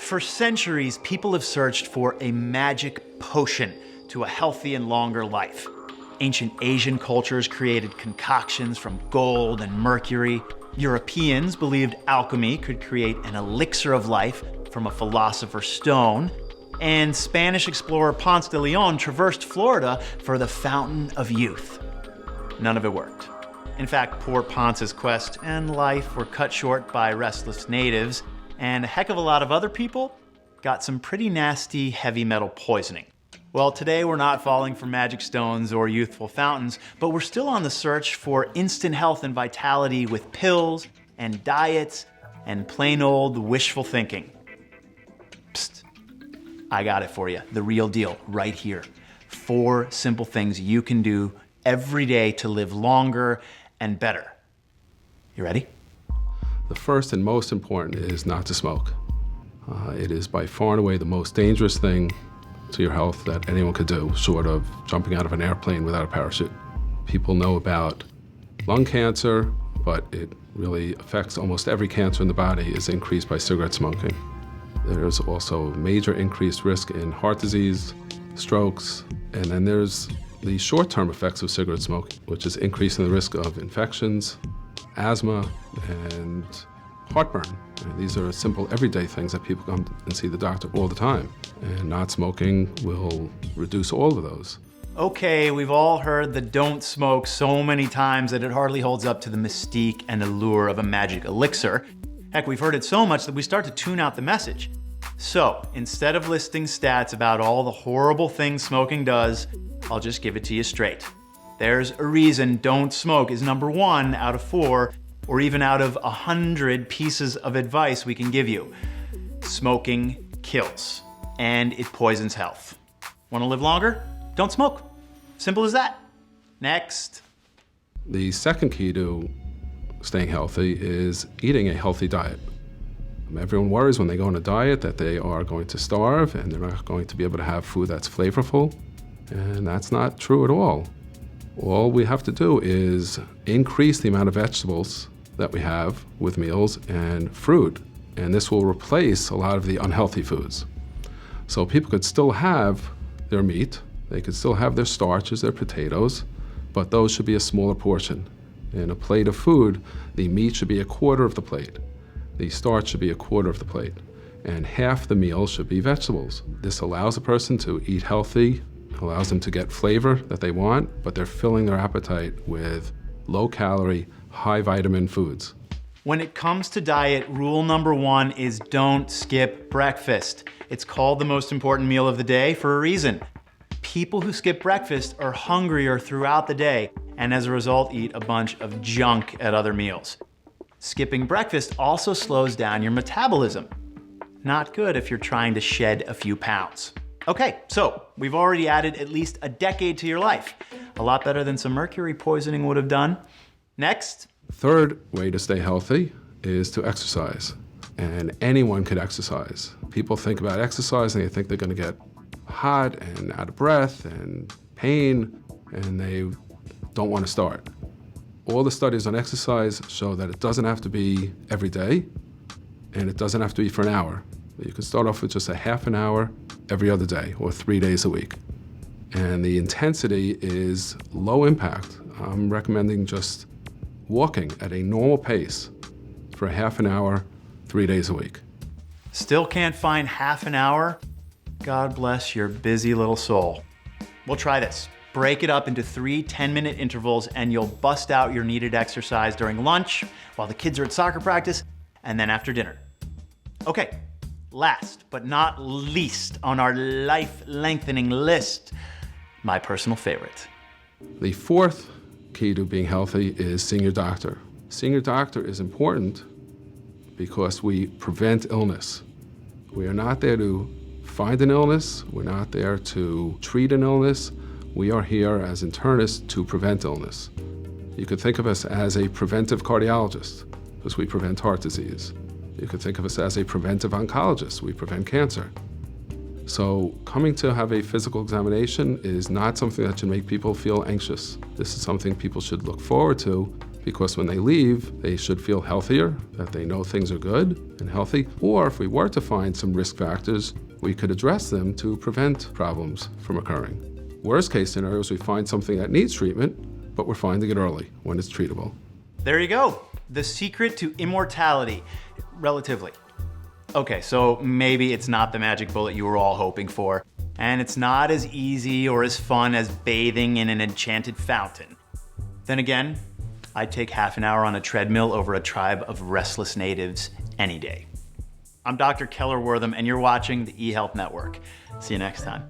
For centuries, people have searched for a magic potion to a healthy and longer life. Ancient Asian cultures created concoctions from gold and mercury. Europeans believed alchemy could create an elixir of life from a philosopher's stone. And Spanish explorer Ponce de Leon traversed Florida for the fountain of youth. None of it worked. In fact, poor Ponce's quest and life were cut short by restless natives, and a heck of a lot of other people got some pretty nasty heavy metal poisoning. Well, today we're not falling for magic stones or youthful fountains, but we're still on the search for instant health and vitality with pills and diets and plain old wishful thinking. Psst, I got it for you, the real deal, right here. 4 simple things you can do every day to live longer and better. You ready? The first and most important is not to smoke. It is by far and away the most dangerous thing to your health that anyone could do, short of jumping out of an airplane without a parachute. People know about lung cancer, but it really affects almost every cancer in the body is increased by cigarette smoking. There's also major increased risk in heart disease, strokes, and then there's the short-term effects of cigarette smoking, which is increasing the risk of infections, asthma, and heartburn. And these are simple everyday things that people come and see the doctor all the time. And not smoking will reduce all of those. Okay, we've all heard the don't smoke so many times that it hardly holds up to the mystique and allure of a magic elixir. Heck, we've heard it so much that we start to tune out the message. So, instead of listing stats about all the horrible things smoking does, I'll just give it to you straight. There's a reason don't smoke is number 1 out of 4, or even out of 100 pieces of advice we can give you. Smoking kills, and it poisons health. Want to live longer? Don't smoke. Simple as that. Next. The second key to staying healthy is eating a healthy diet. Everyone worries when they go on a diet that they are going to starve and they're not going to be able to have food that's flavorful, and that's not true at all. All we have to do is increase the amount of vegetables that we have with meals and fruit, and this will replace a lot of the unhealthy foods. So people could still have their meat, they could still have their starches, their potatoes, but those should be a smaller portion. In a plate of food, the meat should be a quarter of the plate, the starch should be a quarter of the plate, and half the meal should be vegetables. This allows a person to eat healthy, allows them to get flavor that they want, but they're filling their appetite with low-calorie, high-vitamin foods. When it comes to diet, rule number 1 is don't skip breakfast. It's called the most important meal of the day for a reason. People who skip breakfast are hungrier throughout the day, and as a result eat a bunch of junk at other meals. Skipping breakfast also slows down your metabolism. Not good if you're trying to shed a few pounds. Okay, so we've already added at least a decade to your life. A lot better than some mercury poisoning would have done. Next. Third way to stay healthy is to exercise. And anyone could exercise. People think about exercise and they think they're going to get hot and out of breath and pain, and they don't want to start. All the studies on exercise show that it doesn't have to be every day, and it doesn't have to be for an hour. You can start off with just a half an hour every other day or 3 days a week. And the intensity is low impact. I'm recommending just walking at a normal pace for a half an hour, 3 days a week. Still can't find half an hour? God bless your busy little soul. We'll try this. Break it up into 3 10-minute intervals and you'll bust out your needed exercise during lunch, while the kids are at soccer practice, and then after dinner. Okay, last but not least on our life-lengthening list, my personal favorite. The fourth key to being healthy is seeing your doctor. Seeing your doctor is important because we prevent illness. We are not there to find an illness. We're not there to treat an illness. We are here as internists to prevent illness. You could think of us as a preventive cardiologist because we prevent heart disease. You could think of us as a preventive oncologist. We prevent cancer. So coming to have a physical examination is not something that should make people feel anxious. This is something people should look forward to because when they leave, they should feel healthier, that they know things are good and healthy. Or if we were to find some risk factors, we could address them to prevent problems from occurring. Worst case scenario is we find something that needs treatment, but we're finding it early when it's treatable. There you go. The secret to immortality, relatively. Okay, so maybe it's not the magic bullet you were all hoping for, and it's not as easy or as fun as bathing in an enchanted fountain. Then again, I'd take half an hour on a treadmill over a tribe of restless natives any day. I'm Dr. Keller Wortham, and you're watching the eHealth Network. See you next time.